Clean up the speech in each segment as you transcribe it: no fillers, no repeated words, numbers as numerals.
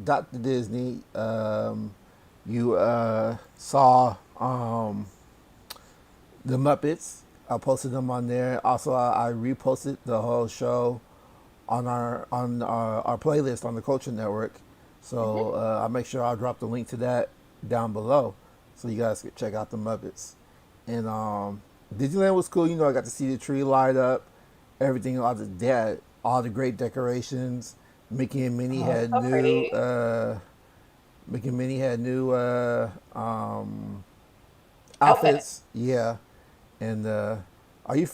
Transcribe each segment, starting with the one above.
Dr. Disney, you saw the Muppets. I posted them on there. Also, I reposted the whole show on our playlist on the Culture Network. Hmm. So I'll make sure I'll drop the link to that down below, so you guys can check out the Muppets. And Disneyland was cool. You know, I got to see the tree light up, everything. All the great decorations. Mickey and Minnie Oh, had so new. pretty. Mickey and Minnie had new Outfit. outfits. Yeah, and are you?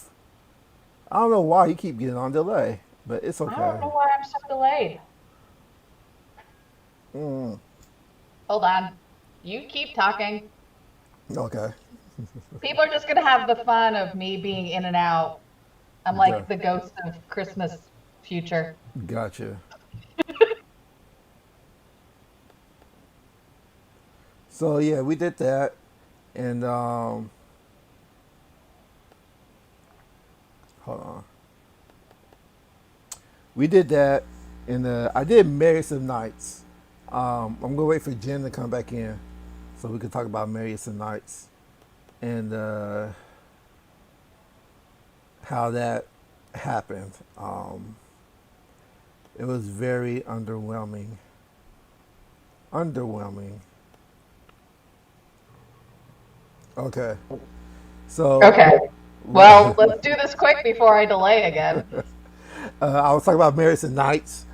I don't know why you keep getting on delay, but it's I don't okay. know why I'm so delayed. Mm, Hold on. You keep talking. okay. People are just gonna have the fun of me being in and out. I'm Okay. like the ghost of Christmas future. Gotcha. So yeah, we did that, and hold on, we did that, and I did Marry Some Nights. I'm gonna wait for Jen to come back in, so we can talk about Marry Some Nights and how that happened. It was very underwhelming. Underwhelming. Okay, so Okay. Well, let's do this quick before I delay again. I was talking about Married to Nights.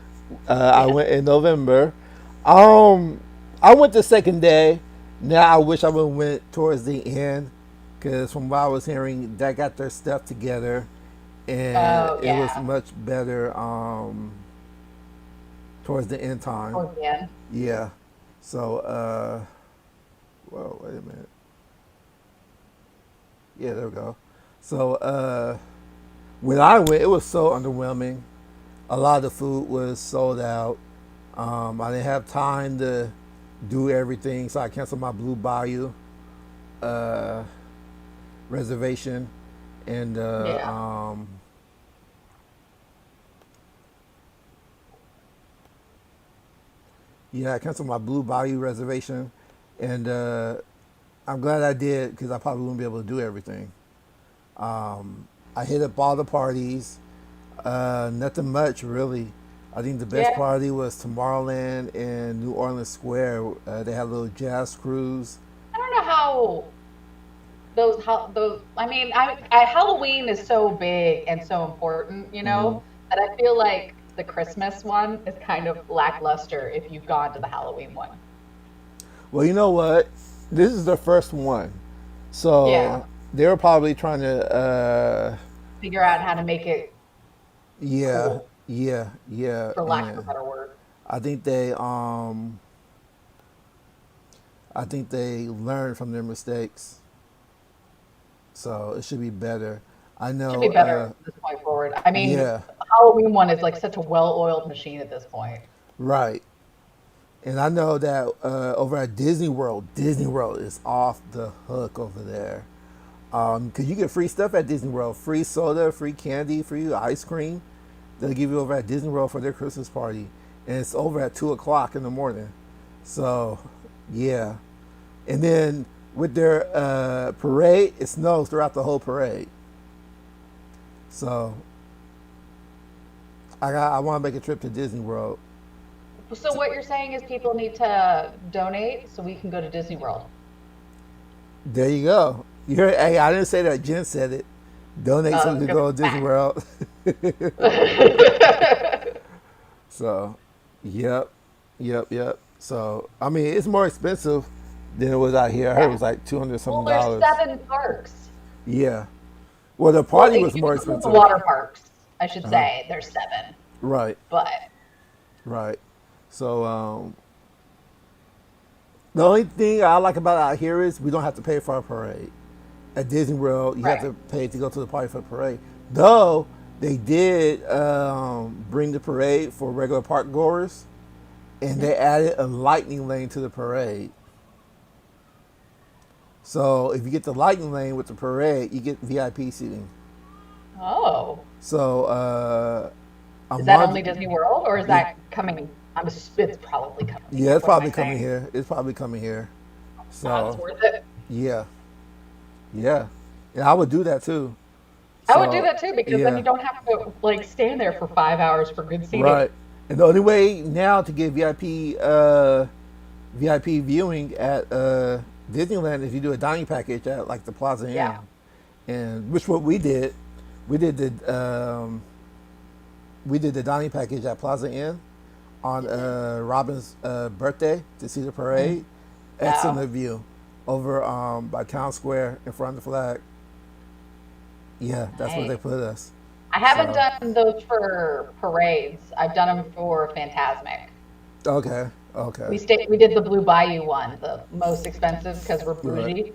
I Yes. went in November. Um, I went the second day. Now I wish I would have went towards the end, because from what I was hearing, they got their stuff together, and Oh it was yeah. much better towards the end time. Towards the end. Yeah. So, whoa, wait a minute. Yeah, there we go. So, when I went, it was so underwhelming. A lot of the food was sold out. I didn't have time to do everything, so I canceled my Blue Bayou uh, reservation, and Yeah. yeah, I canceled my Blue Bayou reservation, and I'm glad I did, because I probably wouldn't be able to do everything. I hit up all the parties. Nothing much really. I think the best Yeah. party was Tomorrowland in New Orleans Square. They had a little jazz cruise. I don't know how those I mean, I Halloween is so big and so important, Hmm. that I feel like the Christmas one is kind of lackluster if you've gone to the Halloween one. Well, you know what? This is the first one, Yeah. so they were probably trying to. Figure out how to make it Yeah, cool, yeah, for lack of a and better word. I think they learned from their mistakes, so it should be better. I Should know. be better from this point forward. I mean, Yeah, Halloween one is like such a well-oiled machine at this point. right. And I know that over at Disney World is off the hook over there. Cause you get free stuff at Disney World, free soda, free candy, free ice cream. They'll give you over at Disney World for their Christmas party, and it's over at 2 o'clock in the morning. So, yeah. And then with their parade, it snows throughout the whole parade. So I want to make a trip to Disney World. So what you're saying is people need to donate so we can go to Disney World. There you go. You heard? Hey, I didn't say that. Jen said it. Donate so we Let's can go go to Disney back. World. So, yep, yep. So, I mean, it's more expensive than it was out here. I heard it Yeah. was like 200 Well, something there's dollars. 7 parks. Yeah. Well, the Well, party if was you more include the expensive. water parks, I should Uh-huh. say there's 7. Right, But right. So, the only thing I like about out here is we don't have to pay for our parade. At Disney World, you have right. to pay to go to the party for the parade. Though they did bring the parade for regular park goers, and Hmm. they added a lightning lane to the parade. So if you get the lightning lane with the parade, you get VIP seating. Oh, So is I'm that only wondering, Disney World or is that coming? It's probably coming Yeah, here. it's What am I probably coming saying? here. It's probably coming here. It's So worth it. yeah, yeah, yeah. I would do that too. I would do So that too because then yeah, you don't have to like stand there for 5 hours for good seating. right. And the only way now to get VIP viewing at Disneyland is you do a dining package at like the Plaza Yeah. Inn, and which what we did. We did the dining package at Plaza Inn on Robin's birthday to see the Mm. parade. Oh. Excellent view over by Town Square in front of the flag. Yeah, that's where they Nice. put us. I haven't So done those for parades. I've done them for Fantasmic. okay, okay, We did the Blue Bayou one, the most expensive because we're you're right. bougie,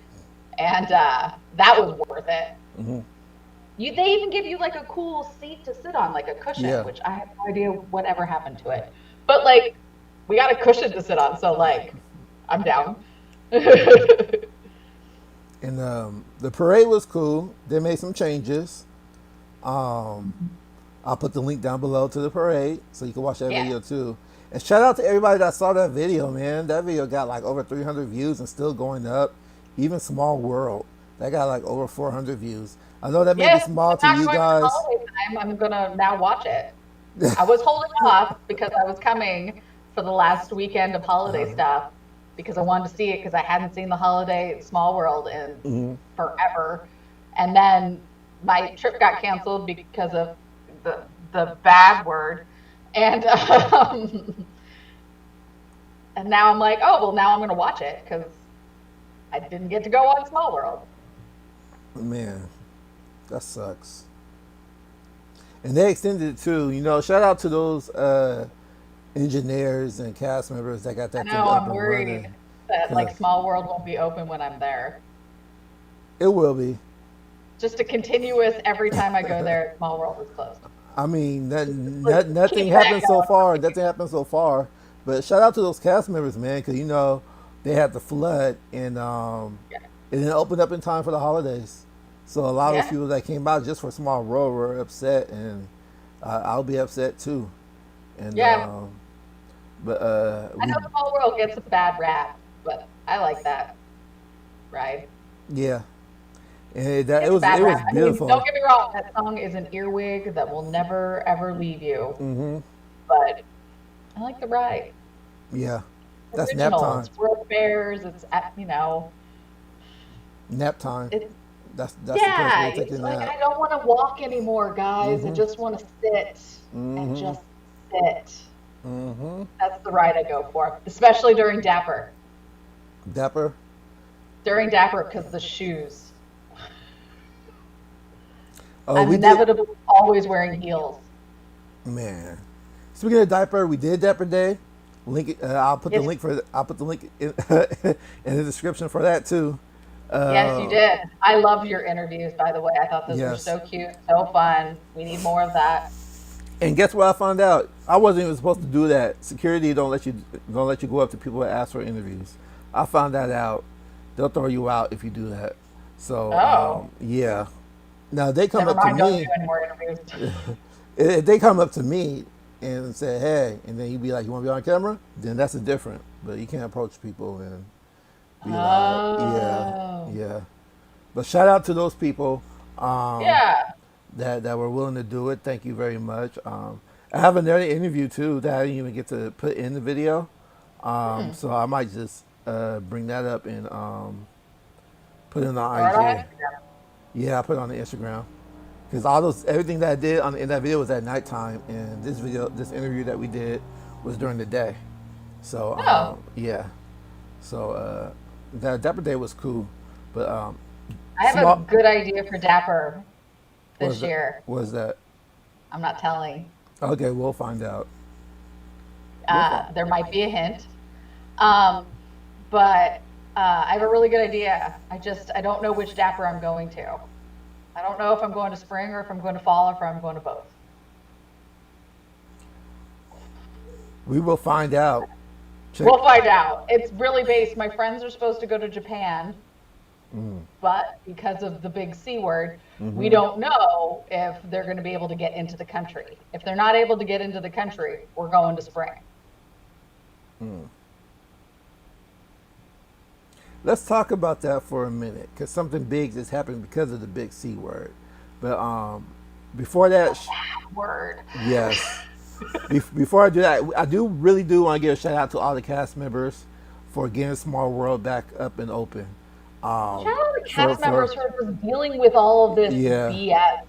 and that was worth it. They even give you like a cool seat to sit on, like a cushion, Yeah, which I have no idea whatever happened to it. But like, we got a cushion to sit on, so like, I'm down. and the parade was cool. They made some changes. Um, I'll put the link down below to the parade so you can watch that Yeah. video too. And shout out to everybody that saw that video, man. That video got like over 300 views and still going up. Even Small World, that got like over 400 views. I know that may be Yes, small I'm to not you going for guys. holiday time. I'm gonna now watch it. I was holding off because I was coming for the last weekend of holiday stuff because I wanted to see it because I hadn't seen the holiday Small World in forever. And then my trip got canceled because of the bad word. And and now I'm like, oh well, now I'm gonna watch it because I didn't get to go on Small World. Man, that sucks. And they extended it too. You know, shout out to those engineers and cast members that got I that thing know up I'm and worried running. that like Cause Small World won't be open when I'm there. it will be. Just a continuous every time I go there, Small World is closed. I mean, Like nothing keep that happened so going for far. me. Nothing happened so far. But shout out to those cast members, man, because you know they had the flood and Yeah. it didn't open up in time for the holidays. So a lot of those Yeah. people that came out just for Small World were upset, and I'll be upset too. And Yeah. but I know Small World gets a bad rap, but I like that ride. yeah, and It it gets a bad it was rap. I mean, don't beautiful. get me wrong, that song is an earwig that will never ever leave you. But I like the ride. Yeah, that's nap Original. time. It's World Fairs. Nap time. It's That's the perfect way yeah. to take a It's like nap. I don't want to walk anymore, guys. I just want to sit and just sit. That's the ride I go for, especially during Dapper. Dapper. During Dapper, because the shoes. Oh, I'm we did. inevitably always wearing heels. Man, speaking of diaper, we did Dapper Day. Link. Yes, I'll put the link in, in the description for that too. yes, you Uh, did. I loved your interviews, by the way. I thought those were yes. so cute, so fun. We need more of that. And guess what I found out? I wasn't even supposed to do that. Security don't let you go up to people that ask for interviews. I found that out. They'll throw you out if you do that. So Oh, yeah. Now they come never up to mind. Don't do me. any more interviews. If they come up to me and say, "Hey," and then you be like, "You want to be on camera?" Then that's a different. But you can't approach people and be like, "Yeah, Oh, yeah." But shout out to those people yeah. that were willing to do it. Thank you very much. I have another interview too that I didn't even get to put in the video. So I might just bring that up and put it on the All right. IG. Yeah, I put it on the Instagram. Because everything that I did in that video was at nighttime, and this interview that we did was during the day. So Oh, yeah, so that Dapper Day was cool, but I have a small good idea for Dapper this was that year. was that I'm not telling. okay? We'll find out. We'll find. There might be a hint. Um, but I have a really good idea. I don't know which Dapper I'm going to. I don't know if I'm going to spring or if I'm going to fall or if I'm going to both. We will find out. Check. We'll find out. It's really based. My friends are supposed to go to Japan, but because of the big C word, we don't know if they're going to be able to get into the country. If they're not able to get into the country, we're going to spring. Let's talk about that for a minute, because something big is happening because of the big C word. But before that, Word. yes. Before I do that, I do really do want to give a shout out to all the cast members for getting Small World back up and open. Shout out to For cast members who are just dealing with all of this yeah, BS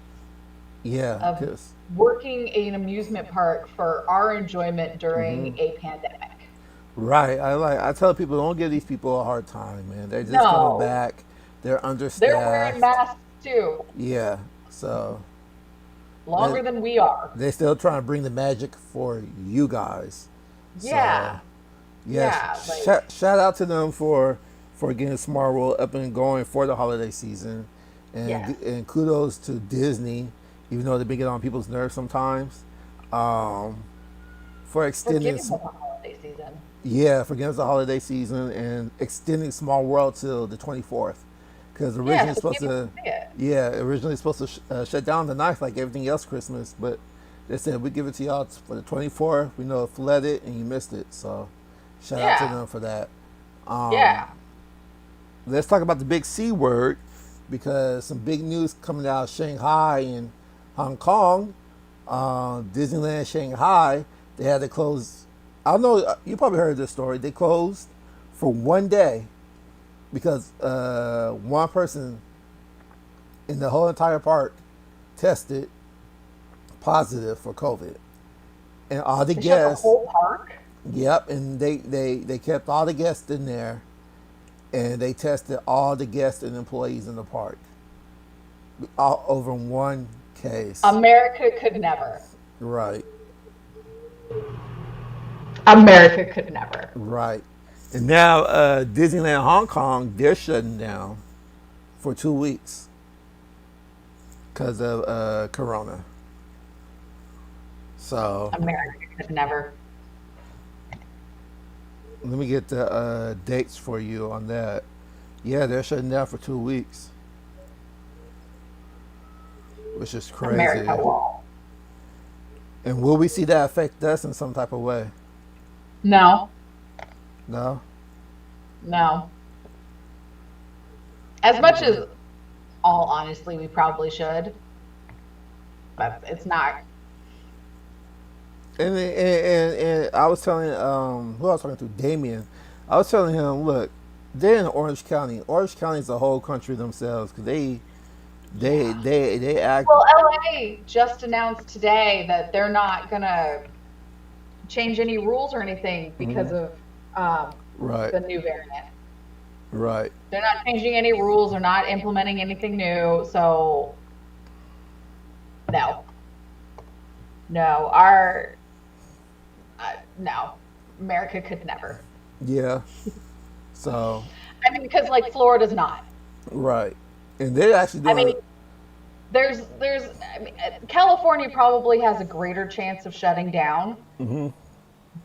yeah, of cause working an amusement park for our enjoyment during a pandemic. right. I tell people, don't give these people a hard time, man. They're just coming No, back. They're they're wearing understaffed. masks too, Yeah, so they longer than we are. they still trying to bring the magic for you guys. So Yeah, yes, yeah, like, shout out to them for getting Smart World up and going for the holiday season, yes. and kudos to Disney, even though they been getting on people's nerves sometimes, um, for For extending giving them a holiday season. yeah, for getting us the holiday season and extending Small World till the 24th, because Yeah, originally so supposed people to can see it. yeah, originally supposed to shut down the ninth like everything else Christmas, but they said we give it to y'all for the 24th. We know it flooded and you missed it, so shout out to Yeah, them for that. yeah. Let's talk about the big C word, because some big news coming out of Shanghai and Hong Kong. Disneyland Shanghai, they had to close. I don't know, you probably heard this story. They closed for one day because one person in the whole entire park tested positive for COVID. And all the They shut the guests, whole park. yep, and they kept all the guests in there, and they tested all the guests and employees in the park, all over one case. America could never. Right, America could never. right. And now Disneyland Hong Kong, they're shutting down for 2 weeks because of Corona. So America could never. let me get the dates for you on that. Yeah, they're shutting down for 2 weeks, which is America crazy. won't. And will we see that affect us in some type of way? No, No? no. As much as, all honestly, we probably should, but it's not. And I was telling who I was talking to, Damien. I was telling him, look, they're in Orange County. Orange County is a whole country themselves because Yeah. they act Well, LA just announced today that they're not gonna change any rules or anything because of um, right, the new variant. right. They're not changing any rules. They're not implementing anything new. So no, no, no, America could never. Yeah. So I mean, because like Florida's not. right, and they're actually I doing mean, I mean, California probably has a greater chance of shutting down,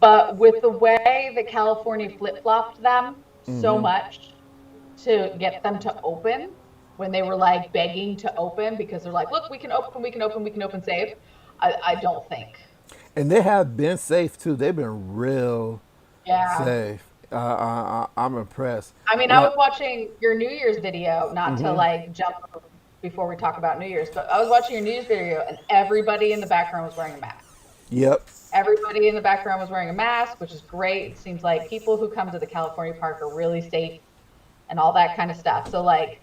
but with the way that California flip-flopped them so much to get them to open when they were like begging to open because they're like, look, we can open, we can open, we can open safe. I don't think. and they have been safe too. They've been real Yeah. safe. I'm impressed. I mean, I Like, was watching your New Year's video, not to like jump before we talk about New Year's, but I was watching your New Year's video and everybody in the background was wearing a mask. yep, Everybody in the background was wearing a mask, which is great. It seems like people who come to the California park are really safe and all that kind of stuff. So like,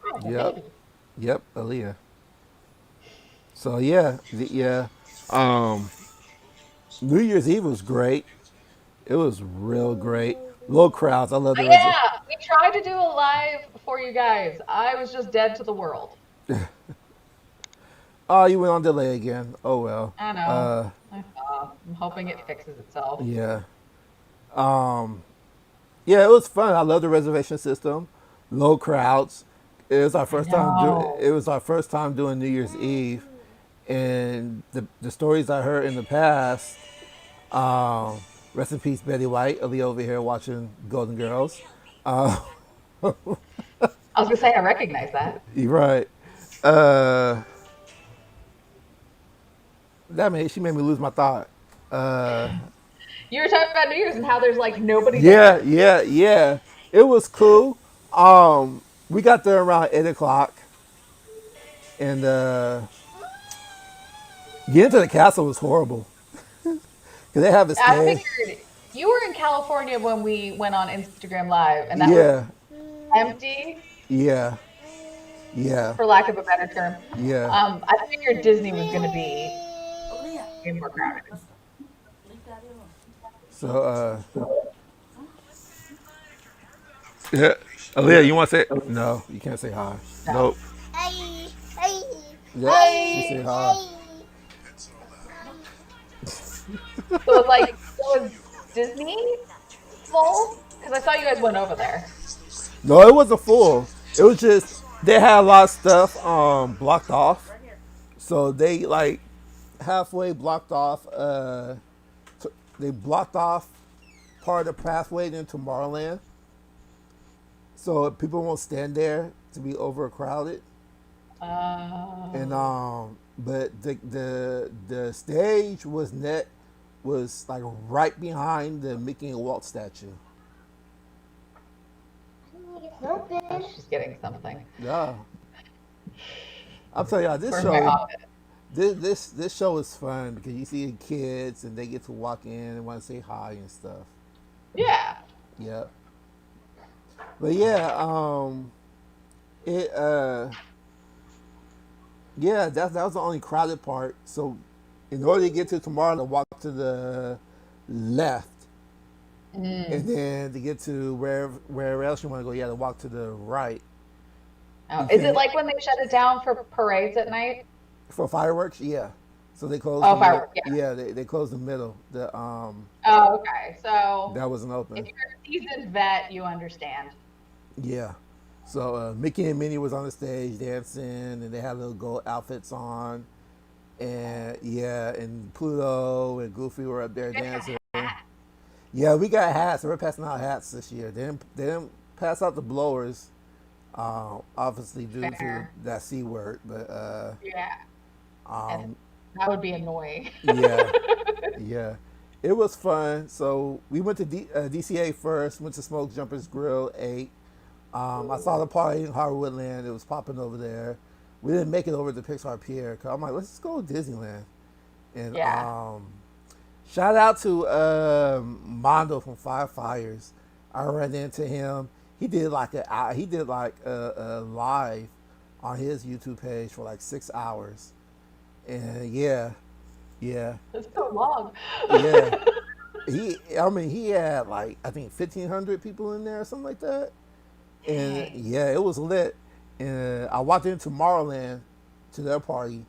oh, the yep, baby. yep, Aaliyah. So yeah, yeah. Um, New Year's Eve was great. It was real great. Low crowds. I love the Yeah, we tried to do a live for you guys. I was just dead to the world. Oh, you went on delay again. Oh well. I know. I know. I'm hoping it fixes itself. Yeah. Yeah, it was fun. I love the reservation system. Low crowds. I know. It was our first time doing New Year's Eve, and the stories I heard in the past. Um, Rest in peace, Betty White. Ali over here watching Golden Girls. Uh, I was gonna say I recognize that. you're right. Uh, she made me lose my thought. Uh, You were talking about New Year's and how there's like nobody yeah, there. yeah, yeah. It was cool. We got there around 8 o'clock, and getting to the castle was horrible because they have a I stage. figured you were in California when we went on Instagram Live, and that was Yeah, empty, yeah, yeah, for lack of a better term. yeah. I figured Disney was going to be way more crowded. So, yeah. Aaliyah, you want to say? No, you can't say hi. No. Nope. Yep, she Hi. said hi. So was Disney full? Because I saw you guys went over there. No, it wasn't full. It was just they had a lot of stuff blocked off. So they like halfway blocked off. They blocked off part of the pathway into Tomorrowland, so people won't stand there to be overcrowded. And Oh. but the stage was like right behind the Mickey and Walt statue. Oh, she's getting something. Yeah, I'm telling y'all, Where's my office? this show is fun because you see kids and they get to walk in and want to say hi and stuff. Yeah. Yep. But yeah, it yeah, that was the only crowded part. So in order to get to tomorrow, to walk to the left, and Mm. then to get to wherever else you want to go, you have to walk to the right. Oh, You is it can't like when they shut it down for parades at night? for fireworks. Yeah, so they closed the Oh, middle. fireworks. Yeah. Yeah, they closed the middle. Oh, okay. So That wasn't if open. you're a seasoned vet, you understand. Yeah. So Mickey and Minnie was on the stage dancing, and they had little gold outfits on, and yeah, and Pluto and Goofy were up there You guys dancing. got hats. Yeah, we got hats. We're passing out hats this year. They didn't pass out the blowers, obviously due to Fair. that C word. But Yeah. And um, that would be annoying. yeah, yeah, it was fun. So we went to DCA first. Went to Smoke Jumpers Grill, ate. I saw the party in Hollywoodland. It was popping over there. We didn't make it over to Pixar Pier. Cause I'm like, let's just go to Disneyland. And Yeah. shout out to Mondo from Five Fires. I ran into him. He did like a live on his YouTube page for like 6 hours. And yeah, yeah, It's so long. yeah. He had like I think 1,500 people in there or something like that. And Dang. yeah, it was lit. And I walked into Tomorrowland to their party,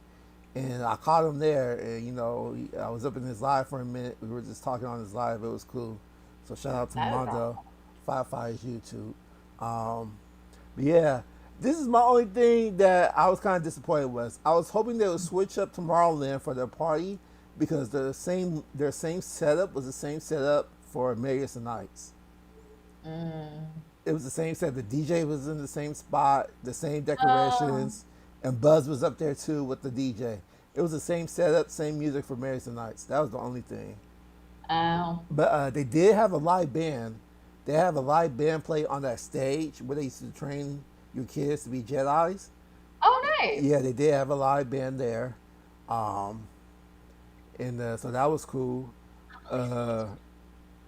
and I caught him there. And I was up in his live for a minute. We were just talking on his live. It was cool. So shout out to That is Mondo, awesome. Firefire's YouTube. Um, but yeah, this is my only thing that I was kind of disappointed was I was hoping they would switch up Tomorrowland for their party because their same setup was the same setup for Marius and Nights. Mm. It was the same set. The DJ was in the same spot, the same Oh. decorations, and Buzz was up there too with the DJ. It was the same setup, same music for Marys and Nights. That was the only thing. Oh. But they did have a live band. They have a live band play on that stage where they used to train your kids to be Jedi's. Oh, nice. Yeah, they did have a live band there, um, and so that was cool. Uh,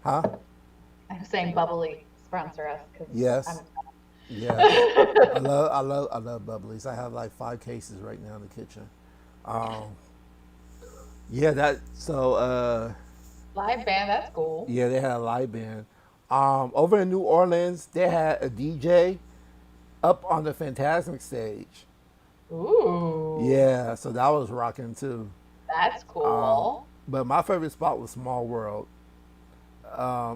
huh? I'm saying bubbly sponsor us because I'm Yes, yes. excited. I love bubblies. I have like 5 cases right now in the kitchen. Um, yeah, that so Live band, that's cool. yeah, they had a live band. Over in New Orleans, they had a DJ up on the Fantasmic stage. Ooh, Yeah, so that was rocking too. that's Um, cool. but my favorite spot was Small World.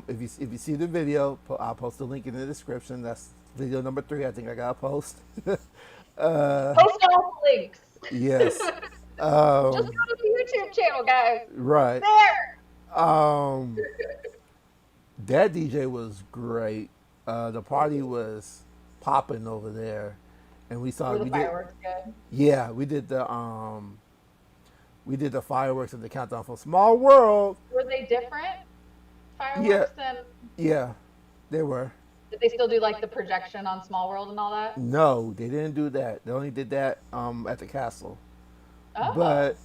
If you see the video, I'll post the link in the description. That's video number 3. I think I got to post. uh, Post all the links. yes. Just Um, go to the YouTube channel, guys. It's right. there. Um, that DJ was great. The party was popping over there, and Were the we did fireworks good? yeah we did We did the fireworks at the countdown for Small World. Were they different Yeah, fireworks than yeah, they were. did they still do like the projection on Small World and all that? No, they didn't do that. They only did that at the castle. Oh, But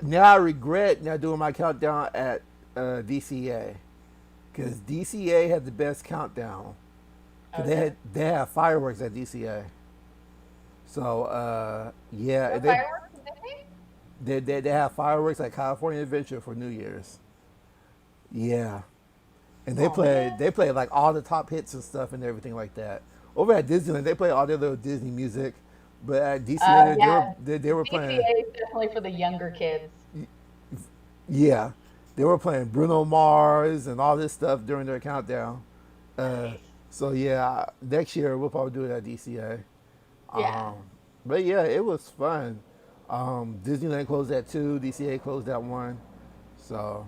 now I regret not doing my countdown at DCA because DCA had the best countdown. Cause okay. they had fireworks at DCA. So yeah, What fireworks did they? they have fireworks at California Adventure for New Year's. Yeah, and Oh man. they played like all the top hits and stuff and everything like that. Over at Disneyland, they play all their little Disney music, but at DCA Yeah. they were playing. DCA is definitely for the younger kids. Yeah, they were playing Bruno Mars and all this stuff during their countdown. Uh, Nice. so yeah, next year we'll probably do it at DCA. Yeah. Um, but yeah, it was fun. Disneyland closed at 2, DCA closed at 1. So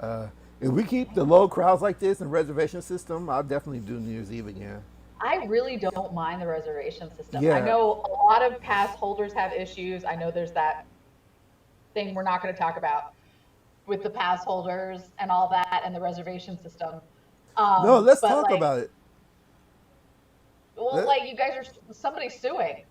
uh, if we keep the low crowds like this and reservation system, I'll definitely do New Year's Eve again. I really don't mind the reservation system. I Yeah, know a lot of pass holders have issues. I know there's that thing we're not going to talk about with the pass holders and all that and the reservation system. no, let's But talk like, about it. well, Let- like you guys are somebody's suing.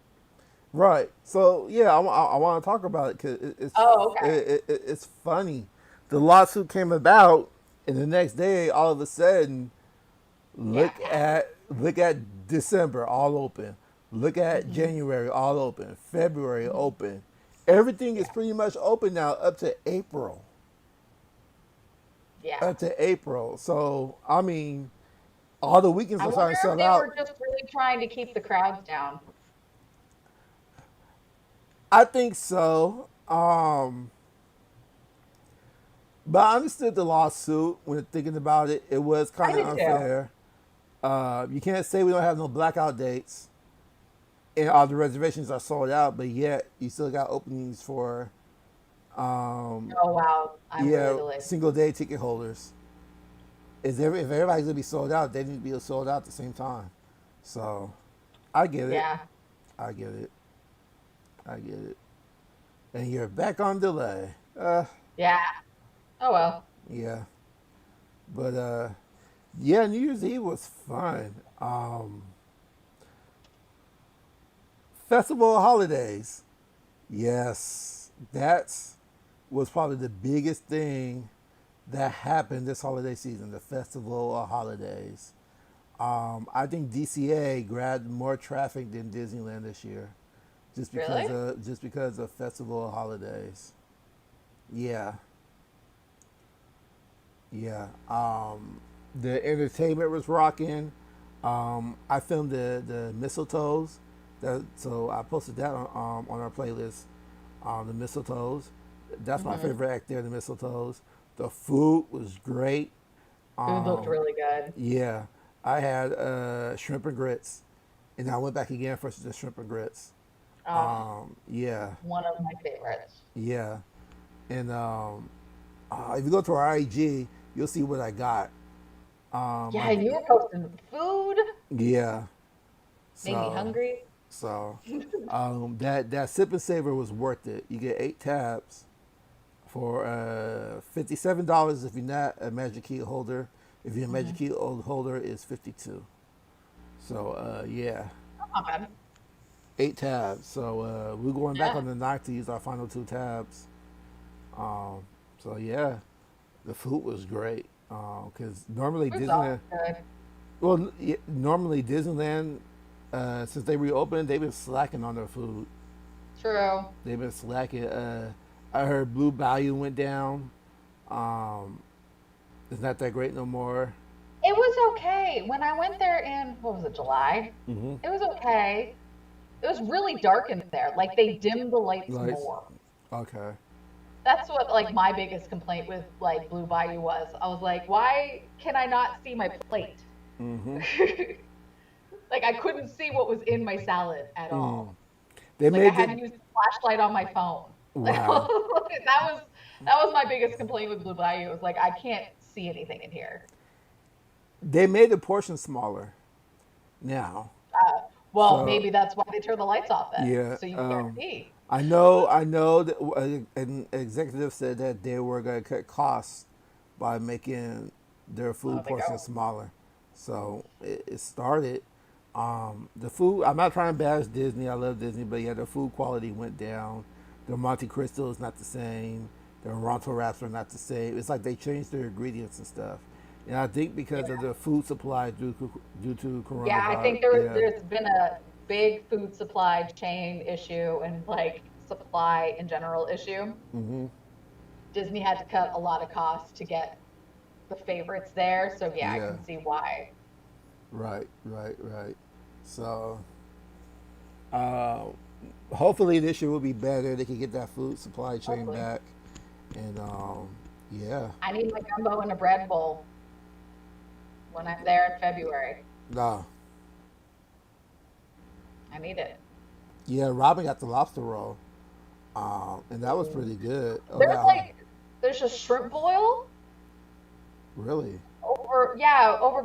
Right. So yeah, I want to talk about it because Oh, okay. it's funny. The lawsuit came about, and the next day, all of a sudden, Yeah. look at December all open. Look at Hmm. January all open. February open. Everything is Yeah. pretty much open now up to April. Yeah. Up to April. So I mean, all the weekends I are wonder starting to if sell they out. were just really trying to keep the crowds down. I think so. But I understood the lawsuit when thinking about it. It was I kind of did too. unfair. You can't say we don't have no blackout dates and all the reservations are sold out, but yet you still got openings for Oh wow, I'm really yeah delayed. single day ticket holders. If everybody's gonna be sold out, they need to be sold out at the same time. So I get it. Yeah. I get it. I get it. And you're back on delay. Yeah. Oh well. Yeah. But yeah, New Year's Eve was fun. Festival of Holidays. Yes, that's was probably the biggest thing that happened this holiday season. The Festival of Holidays. I think DCA grabbed more traffic than Disneyland this year, Really? just because of Festival of Holidays. Yeah, yeah. The entertainment was rocking. I filmed the mistletoes, so I posted that on our playlist. The mistletoes, that's my Hmm. favorite act there. The mistletoes. The food was great. Food looked Um, really good. yeah, I had shrimp and grits, and I went back again for the shrimp and grits. Oh, Yeah, one of my favorites. yeah, and if you go to our IG, you'll see what I got. Yeah, I you were posting food. Yeah. Made me So hungry. so that sip and savor was worth it. You get 8 tabs for $57 if you're not a Magic Key holder. If you're a Magic Hmm. Key holder, is 52. So yeah, Not bad. 8 tabs. So we're going back Yeah. on the ninth to use our final 2 tabs. Um, so yeah, the food was great. Because normally Food's always Disneyland, good. well, normally Disneyland, since they reopened, they've been slacking on their food. True. They've been slacking. I heard Blue Bayou went down. Um, it's not that great no more. It was okay. When I went there in, what was it, July? Hmm. It was okay. It was really dark in there. Like they dimmed the lights Lights. more. Okay. That's what like my biggest complaint with like Blue Bayou was. I was like, why can I not see my plate? Hmm. Like I couldn't see what was in my salad at Mm. all. They Like I made had the to use the flashlight on my phone. Like wow. that was my biggest complaint with Blue Bayou. It was like I can't see anything in here. They made the portion smaller now. Well, So maybe that's why they turned the lights off then, yeah. so you can't see. I know that an executive said that they were going to cut costs by making their Oh, food they portions go. smaller. So it started. The food. I'm not trying to bash Disney. I love Disney, but yeah, the food quality went down. The Monte Cristo is not the same. The Ronto wraps are not the same. It's like they changed their ingredients and stuff. And I think because of the food supply due to Yeah, I coronavirus, think yeah, there's been a big food supply chain issue and like supply in general issue. Disney had to cut a lot of costs to get the favorites there. So yeah, I yeah, can see why. right. So uh, hopefully this year will be better. They can get that food supply chain Hopefully. back, and yeah, I need my gumbo in a bread bowl when I'm there in February. nah, I need it. yeah. Robin got the lobster roll, and that was Ooh. pretty good. Oh, There's that like there's a shrimp boil really. over, yeah, over by